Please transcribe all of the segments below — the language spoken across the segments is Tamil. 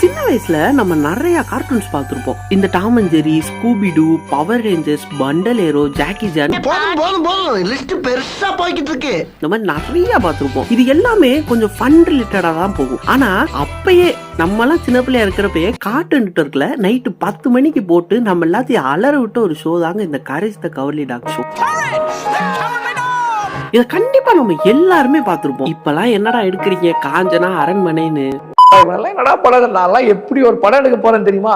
சின்ன வயசுல நம்ம நிறைய கார்ட்டூன்ஸ் பார்த்திருப்போம். இந்த Tom and Jerry, Scooby Doo, Power Rangers, பண்டலேரோ, ஜாக்கி ஜான், லிஸ்ட் பெருசா போய்கிட்டு இருக்கு. இந்த மாதிரி நிறைய பார்த்திருப்போம். இது எல்லாமே கொஞ்சம் ஃபன் ரிலேட்டடா தான் போகும். ஆனா அப்பயே நம்ம எல்லாம் சின்ன பிள்ளையா இருக்கிறப்பயே கார்ட்டூன் நெட்வொர்க்ல நைட்டு 10 மணிக்கு போட்டு நம்ம எல்லாத்தையும் அலற விட்ட ஒரு ஷோ தாங்க இந்த கரேஜ் தி கவர்லி டாக் ஷோ. இத கண்டிப்பா நம்ம எல்லாருமே பார்த்திருப்போம். இப்பெல்லாம் என்னடா எடுக்கிறீங்க காஞ்சனா, அரண்மனைன்னு என்னடா படம், நான் எப்படி ஒரு படம் எடுக்க போறேன் தெரியுமா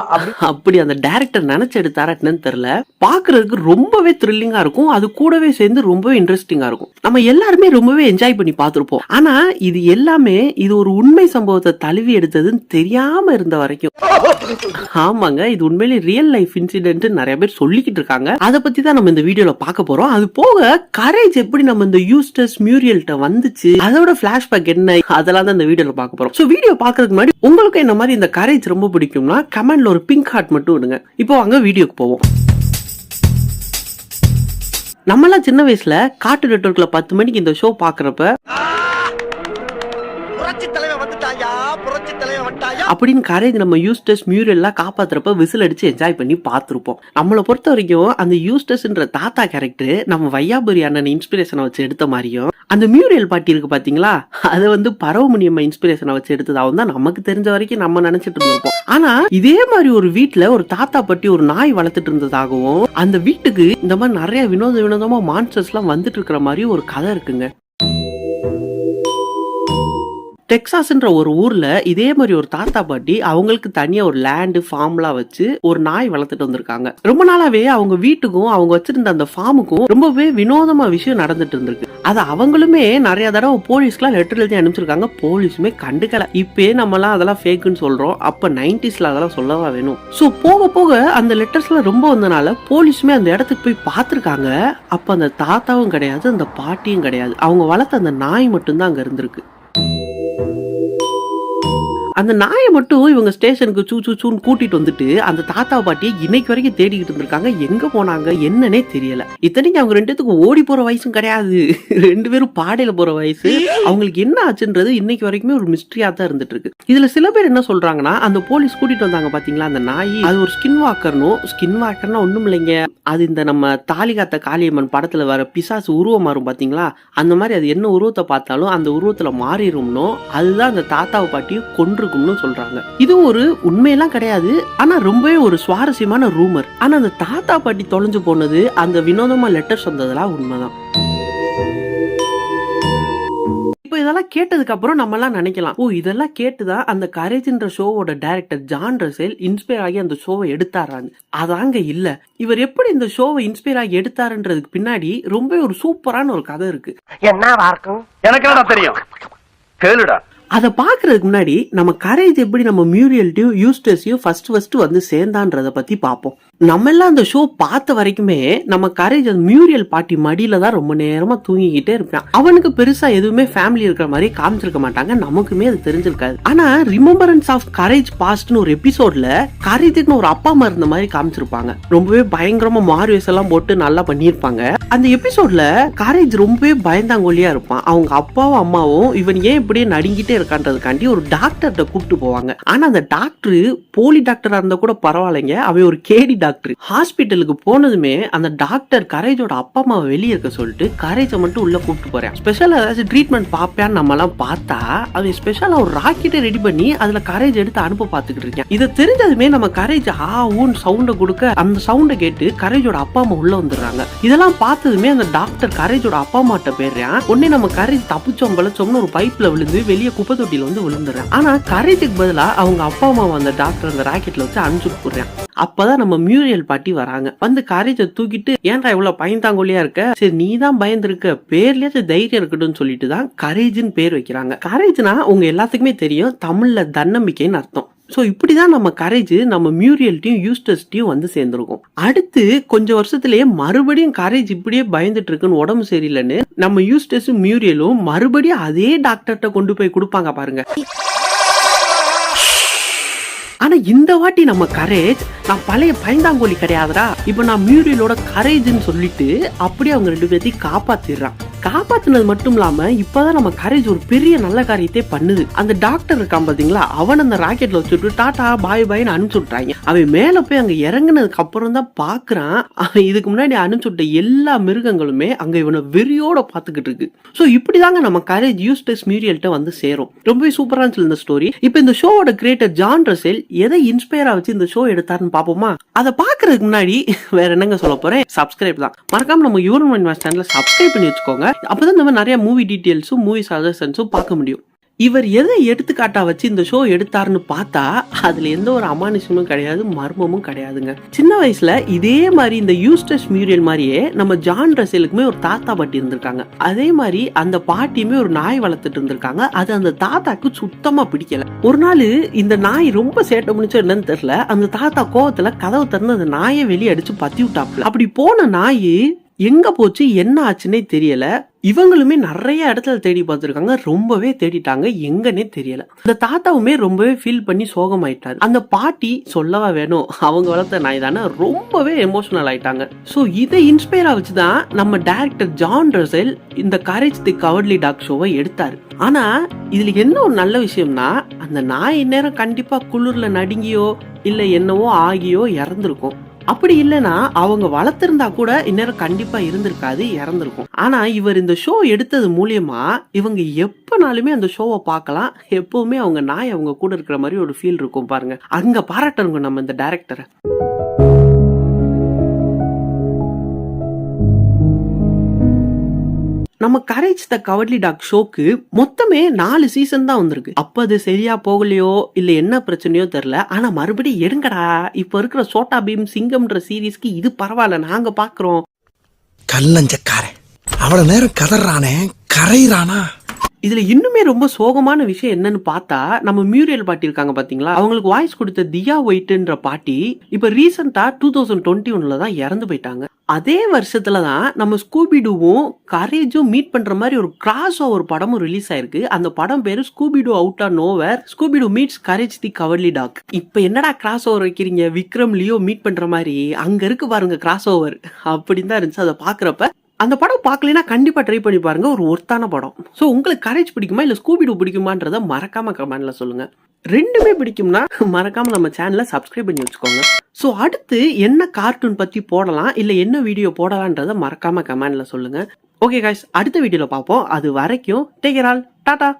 அப்படி அந்த டைரக்டர் நினைச்சு எடுத்தாருன்னு தெரியல. பாக்குறதுக்கு ரொம்பவே த்ரில்லிங்கா இருக்கும். அது கூடவே சேர்ந்து ரொம்பவே இன்ட்ரெஸ்டிங்கா இருக்கும். நம்ம எல்லாருமே ரொம்பவே என்ஜாய் பண்ணி பார்த்திருப்போம். ஆனா இது எல்லாமே இது ஒரு உண்மை சம்பவத்தை தழுவி எடுத்ததுன்னு தெரியாம இருந்த வரைக்கும். ஆமாங்க, இது உண்மையிலே ரியல் லைஃப் இன்சிடென்ட் நிறைய பேர் சொல்லிக்கிட்டு இருக்காங்க. அதை பத்தி தான் நம்ம இந்த வீடியோல பார்க்க போறோம். அது போக கரேஜ் எப்படி நம்ம இந்த யூஸ்டஸ் மியூரியல்ட்ட வந்துச்சு, அதோட பிளாஷ்பேக் என்ன, அதெல்லாம் தான் இந்த வீடியோல பார்க்க போறோம். சோ வீடியோ பார்க்கறதுக்கு முன்னாடி உங்களுக்கு என்ன மாதிரி இந்த கரேஜ் ரொம்ப பிடிக்கும்னா கமெண்ட்ல ஒரு பிங்க் ஹார்ட் மட்டும் விடுங்க. இப்போ வாங்க வீடியோக்கு போவோம். நம்மளாம் சின்ன வயசுல கார்ட்டூன் நெட்வொர்க்ல 10 மணிக்கு இந்த ஷோ பாக்குறப்ப அப்படின்னு கரேஜ் நம்ம யூஸ்டஸ் மியூரியல்லாம் காப்பாத்துறப்ப விசில் அடிச்சு என்ஜாய் பண்ணி பார்த்திருப்போம். நம்மளை பொறுத்த வரைக்கும் அந்த யூஸ்டஸ்ன்ற தாத்தா கேரக்டர் நம்ம வையாபுரி அண்ணன் இன்ஸ்பிரேஷனை வச்சு எடுத்த மாதிரியும், அந்த மியூரியல் பாட்டி இருக்கு பாத்தீங்களா, அதை வந்து பரவமுனியம்மா இன்ஸ்பிரேஷனை வச்சு எடுத்ததாகவும் தான் நமக்கு தெரிஞ்ச வரைக்கும் நம்ம நினைச்சிட்டு இருந்திருப்போம். ஆனா இதே மாதிரி ஒரு வீட்டுல ஒரு தாத்தா பாட்டி ஒரு நாய் வளர்த்துட்டு இருந்ததாகவும், அந்த வீட்டுக்கு இந்த மாதிரி நிறைய வினோதமா மான்ஸ்டர்ஸ் எல்லாம் வந்துட்டு இருக்கிற மாதிரி ஒரு கதை இருக்குங்க. டெக்சாஸ்ன்ற ஒரு ஊர்ல இதே மாதிரி ஒரு தாத்தா பாட்டி அவங்களுக்கு தனியா ஒரு லேண்ட் ஃபார்ம்லாம் வச்சு ஒரு நாய் வளர்த்துட்டு வந்திருக்காங்க. ரொம்ப நாளாவே அவங்க வீட்டுக்கும் அவங்க வச்சிருந்த அந்த ஃபார்முக்கும் ரொம்பவே வினோதமா விஷயம் நடந்துட்டு இருந்திருக்கு. அது அவங்களுமே நிறைய தடவை போலீஸ்க்குலாம் லெட்டர் எழுதி அனுப்பிச்சிருக்காங்க. போலீஸுமே கண்டுக்கல. இப்பயே நம்ம எல்லாம் அதெல்லாம் ஃபேக்குன்னு சொல்றோம். அப்ப 90sல அதெல்லாம் சொல்லவா வேணும். சோ போக போக அந்த லெட்டர்ஸ் எல்லாம் ரொம்ப வந்தனால போலீஸுமே அந்த இடத்துக்கு போய் பார்த்திருக்காங்க. அப்ப அந்த தாத்தாவும் கிடையாது, அந்த பாட்டியும் கிடையாது. அவங்க வளர்த்த அந்த நாய் மட்டும்தான் அங்க இருந்திருக்கு. அந்த நாயை மட்டும் இவங்க ஸ்டேஷனுக்கு சூன்னு கூட்டிட்டு வந்துட்டு அந்த தாத்தா பாட்டியை இன்னைக்கு வரைக்கும் தேடிக்கிட்டு இருந்திருக்காங்க. எங்க போனாங்க என்னன்னே தெரியல. இத்தனைக்கு அவங்க 2 பேத்துக்கும் ஓடி போற வயசும் கிடையாது, 2 பேரும் பாடையில போற வயசு. அவங்களுக்கு என்ன ஆச்சுன்றது இன்னைக்கு வரைக்குமே ஒரு மிஸ்டரியா தான் இருந்துட்டு இருக்கு. இதுல சில பேர் என்ன சொல்றாங்கன்னா, அந்த போலீஸ் கூட்டிட்டு வந்தாங்க பாத்தீங்களா அந்த நாய், அது ஒரு ஸ்கின் வாக்கர்னா ஒண்ணும் இல்லைங்க, அது இந்த நம்ம தாலிகாத்த காளியம்மன் படத்துல வர பிசாசு உருவம் மாறும் பாத்தீங்களா, அந்த மாதிரி அது என்ன உருவத்தை பார்த்தாலும் அந்த உருவத்துல மாறிடும்னோ, அதுதான் அந்த தாத்தாவை பாட்டியை கொன்று சொல்றாங்க. இது ஒரு உண்மையெல்லாம் கிடையாது. ஆனா ரொம்பவே ஒரு சுவாரஸ்யமான ரூமர். ஆனா அந்த தாத்தா பாட்டி தொலைஞ்சு போனது, அந்த வினோதமா லெட்டர்ஸ் வந்ததெல்லாம் உண்மைதான். இப்போ இதெல்லாம் கேட்டதுக்கு அப்புறம் நம்ம எல்லாம் நினைக்கலாம், ஓ இதெல்லாம் கேட்டுதான் அந்த கரேஜ்ன்ற ஷோவோட டைரக்டர் ஜான் ரசேல் இன்ஸ்பயர் ஆகி அந்த ஷோவை எடுத்தாரான்னு. அதாங்க இல்ல. இவர் எப்படி இந்த ஷோவை இன்ஸ்பயர் ஆகி எடுத்தாருன்றதுக்கு பின்னாடி ரொம்ப ஒரு சூப்பரான ஒரு கதை இருக்கு. என்ன இருக்கும் எனக்கு என்ன தெரியும், கேளுடா. அதை பாக்குறதுக்கு முன்னாடி நம்ம கரேஜ் எப்படி நம்ம மியூரியல்ட்டையும் யூஸ்டஸையும் ஃபர்ஸ்ட் வந்து சேர்ந்தான்றத பத்தி பார்ப்போம். நம்ம எல்லாம் அந்த ஷோ பார்த்த வரைக்குமே நம்ம கரேஜ் அந்த மியூரியல் பாட்டி மடியில தான் ரொம்ப நேரமா தூங்கிக்கிட்டே இருப்பான். அவனுக்கு பெருசா எதுவுமே ஃபேமிலி இருக்கிற மாதிரி காமிச்சிருக்க மாட்டாங்க. நமக்குமே அது தெரிஞ்சிருக்காது. ஆனா ரிமெம்பரன்ஸ் ஆஃப் கரேஜ் பாஸ்ட்னு ஒரு எபிசோட்ல கரேஜுக்குன்னு ஒரு அப்பா அம்மா இருந்த மாதிரி காமிச்சிருப்பாங்க. ரொம்பவே பயங்கரமா மார்வேஸ் எல்லாம் போட்டு நல்லா பண்ணிருப்பாங்க. அந்த எபிசோட்ல கரேஜ் ரொம்பவே பயந்தாங்கொல்லியா இருப்பான். அவங்க அப்பாவும் அம்மாவும் இவன் ஏன் இப்படியே நடுங்கிட்டே இருக்கான்றதுக்காண்டி ஒரு டாக்டர்கிட்ட கூப்பிட்டு போவாங்க. ஆனா அந்த டாக்டர் போலி டாக்டரா இருந்தா கூட பரவாயில்லைங்க, அவன் ஒரு கேடி டாக்டர். ஹாஸ்பிட்டலுக்கு போனதுமே அந்த டாக்டர் கரேஜோட அப்பா அம்மாவை வெளியே இருக்க சொல்லிட்டு கரேஜை மட்டும் உள்ள கூப்பிட்டு போறேன். ஸ்பெஷலா ஏதாச்சும் ட்ரீட்மெண்ட் பாப்பான்னு நம்ம எல்லாம் பார்த்தா அவன் ஸ்பெஷலா ஒரு ராக்கெட்டை ரெடி பண்ணி அதுல கரேஜ் எடுத்து அனுப்ப பாத்துக்கிட்டு இருக்கேன். இதை தெரிஞ்சதுமே நம்ம கரேஜ் ஊன்னு சவுண்ட கொடுக்க அந்த சவுண்ட கேட்டு கரேஜோட அப்பா அம்மா உள்ள வந்துடுறாங்க. இதெல்லாம் பார்த்ததுமே அந்த டாக்டர் கரேஜோட அப்பா அம்மாட்ட போயிடுறான். உடனே நம்ம கரேஜ் தப்பிச்சோம் பழச்சோம்னு ஒரு பைப்ல விழுந்து வெளியே குப்பை தொட்டியில வந்து விழுந்துடுறான். ஆனா கரேஜுக்கு பதிலா அவங்க அப்பா அம்மா அந்த டாக்டர் அந்த ராக்கெட்ல வச்சு அனுப்பிச்சு போடுறான். அப்பதான் நம்ம மியூரியல் பாட்டி வராங்க. வந்து கரேஜை தூக்கிட்டு, ஏன்டா இவ்வளவு பயந்தாங்கொல்லியா இருக்க, சரி நீ தான் பயந்துருக்க, பேர்லயாச்சும் தைரியம் இருக்கட்டும் சொல்லிட்டு தான் கரேஜ்னு பேர் வைக்கிறாங்க. கரேஜ்னா உங்க எல்லாத்துக்குமே தெரியும், தமிழ்ல தன்னம்பிக்கைன்னு அர்த்தம். சோ இப்படிதான் நம்ம கரேஜ் நம்ம மியூரியல்ட்டையும் யூஸ்டஸ்டையும் வந்து சேர்ந்திருக்கும். அடுத்து கொஞ்சம் வருஷத்திலேயே மறுபடியும் கரேஜ் இப்படியே பயந்துட்டு இருக்குன்னு உடம்பு சரியில்லைன்னு நம்ம யூஸ்டஸும் மியூரியலும் மறுபடியும் அதே டாக்டர்கிட்ட கொண்டு போய் கொடுப்பாங்க பாருங்க. ஆனா இந்த வாட்டி நம்ம கரேஜ், நான் பழைய பயந்தாங்கோலி கிடையாதுடா, இப்ப நான் மியூரியலோட கரேஜ்னு சொல்லிட்டு அப்படியே அவங்க 2 பேர்த்தையும் காப்பாத்திடுறான். காப்பாத்துனது மட்டும் இல்லாம இப்பதான் நம்ம கரேஜ் ஒரு பெரிய நல்ல காரியத்தை பண்ணுது. அந்த டாக்டர் இருக்கான் பாத்தீங்களா, அவன் அந்த ராக்கெட்ல வச்சுட்டு டாடா பாய் பாய்னு அனுப்பிச்சு விட்டாங்க. அவன் மேல போய் அங்க இறங்குனதுக்கு அப்புறம் தான் பாக்குறான், அவன் இதுக்கு முன்னாடி அனுப்பிச்சு விட்ட எல்லா மிருகங்களுமே அங்க இவனை வெறியோட பாத்துக்கிட்டு இருக்கு. சோ இப்படிதாங்க நம்ம கரேஜ் யூஸ்டஸ் மியூரியல்ட்ட வந்து சேரும். ரொம்பவே சூப்பரா இருந்துச்சு இந்த ஸ்டோரி. இப்ப இந்த ஷோவோட கிரியேட்டர் ஜான் ரசெல் எதை இன்ஸ்பயரா வச்சு இந்த ஷோ எடுத்தாருன்னு பாப்போமா? அதை பாக்குறதுக்கு முன்னாடி வேற என்னங்க சொல்ல போறேன், சப்ஸ்கிரைப் தான். மறக்காம நம்ம யூரோன் சேனலை சப்ஸ்கிரைப் பண்ணி வச்சுக்கோங்க. அப்பதான் நம்ம நிறைய மூவி டீடைல்ஸும் மூவி சஜஷன்ஸும் பார்க்க முடியும். இவர் எதை எடுத்துக்காட்டா வச்சு இந்த ஷோ எடுத்தாருன்னு பார்த்தா அதுல எந்த ஒரு அமானுஷமும் கிடையாது, மர்மமும் கிடையாதுங்க. சின்ன வயசுல இதே மாதிரி இந்த யூஸ்டஸ் மியூரியல் மாதிரியே நம்ம ஜான் ரசெலுக்குமே ஒரு தாத்தா பாட்டி இருந்திருக்காங்க. அதே மாதிரி அந்த பாட்டியுமே ஒரு நாய் வளர்த்துட்டு இருந்திருக்காங்க. அது அந்த தாத்தாக்கு சுத்தமா பிடிக்கல. ஒரு நாள் இந்த நாய் ரொம்ப சேட்டை முடிச்ச என்னன்னு தெரியல, அந்த தாத்தா கோவத்துல கதவை திறந்து அந்த நாயை வெளியே அடிச்சு பத்தி விட்டாப்ல. அப்படி போன நாய் எங்க போச்சு, என்ன ஆச்சுன்னே தெரியல. இவங்களுமே நிறைய இடத்துல தேடி பார்த்திருக்காங்க, ரொம்பவே தேடிட்டாங்க, எங்கன்னே தெரியல. அந்த தாத்தாவுமே ரொம்பவே ஃபீல் பண்ணி சோகமாயிட்டாரு. அந்த பாட்டி சொல்லவா வேணும், அவங்க வளர்த்த நாய் தானே, ரொம்பவே எமோஷனல் ஆயிட்டாங்க. சோ இதை இன்ஸ்பயரா வச்சுதான் நம்ம டைரக்டர் ஜான் ரசெல் இந்த கரேஜ் தி கவர்ட்லி டாக் ஷோவை எடுத்தாரு. ஆனா இதுல என்ன ஒரு நல்ல விஷயம்னா, அந்த நாய் இந்நேரம் கண்டிப்பா குளிர்ல நடுங்கியோ இல்ல என்னவோ ஆகியோ இறந்திருக்கும். அப்படி இல்லைன்னா அவங்க வளர்த்திருந்தா கூட இந்நேரம் கண்டிப்பா இருந்திருக்காது, இறந்திருக்கும். ஆனா இவர் இந்த ஷோ எடுத்தது மூலியமா இவங்க எப்பனாலுமே அந்த ஷோவை பார்க்கலாம். எப்பவுமே அவங்க நாய் அவங்க கூட இருக்கிற மாதிரி ஒரு ஃபீல் இருக்கும் பாருங்க. அங்க பாராட்டணுங்க நம்ம இந்த டைரக்டரை. நம்ம கரேஜ் தி கவர்ட்லி டாக் ஷோக்கு மொத்தமே 4 சீசன் தான் வந்திருக்கு. அப்ப அது சரியா போகலையோ இல்ல என்ன பிரச்சனையோ தெரியல. ஆனா மறுபடியும் எடுங்கடா, இப்ப இருக்கிற சோட்டா பீம் சிங்கம்ன்ற சீரீஸ்க்கு இது பரவாயில்ல, நாங்க பாக்குறோம். கல்லஞ்சக்காரன் அவ்வளவு நேரம் கதறானே, கரையிறானா? இதுல இன்னுமே ரொம்ப சோகமான விஷயம் என்னன்னு பார்த்தா, நம்ம மியூரியல் பாட்டி இருக்காங்க பாத்தீங்களா, அவங்களுக்கு வாய்ஸ் கொடுத்த தியா ஒயிட்ன்ற பாட்டி இப்ப ரீசெண்டா 2021 தான் இறந்து போயிட்டாங்க. அதே வருஷத்துலதான் நம்ம ஸ்கூபிடூவும் கரேஜும் மீட் பண்ற மாதிரி ஒரு கிராஸ் ஓவர் படமும் ரிலீஸ் ஆயிருக்கு. அந்த படம் பேரு Scooby Doo out of nowhere, Scooby Doo meets courage the cowardly dog. இப்ப என்னடா கிராஸ் ஓவர் வைக்கிறீங்க, விக்ரம் லியோ மீட் பண்ற மாதிரி, அங்க இருக்கு பாருங்க கிராஸ் ஓவர். அப்படின்னு தான் இருந்துச்சு. அதை பாக்குறப்ப அந்த படம் பார்க்கலனா கண்டிப்பா ட்ரை பண்ணி பாருங்க, ஒரு ஒர்த்தான படம். சோ உங்களுக்கு கரேஜ் பிடிக்குமா இல்ல ஸ்கூபிடூ பிடிக்குமான்றத மறக்காம கமெண்ட்ல சொல்லுங்க. ரெண்டுமே பிடிக்கும்னா மறக்காம நம்ம சேனலை சப்ஸ்கிரைப் பண்ணி வச்சுக்கோங்க. சோ அடுத்து என்ன கார்ட்டூன் பத்தி போடலாம் இல்ல என்ன வீடியோ போடலான்றத மறக்காம கமெண்ட்ல சொல்லுங்க. ஓகே गाइस, அடுத்த வீடியோல பார்ப்போம். அது வரைக்கும் டேக் கேர் ஆல், டாடா.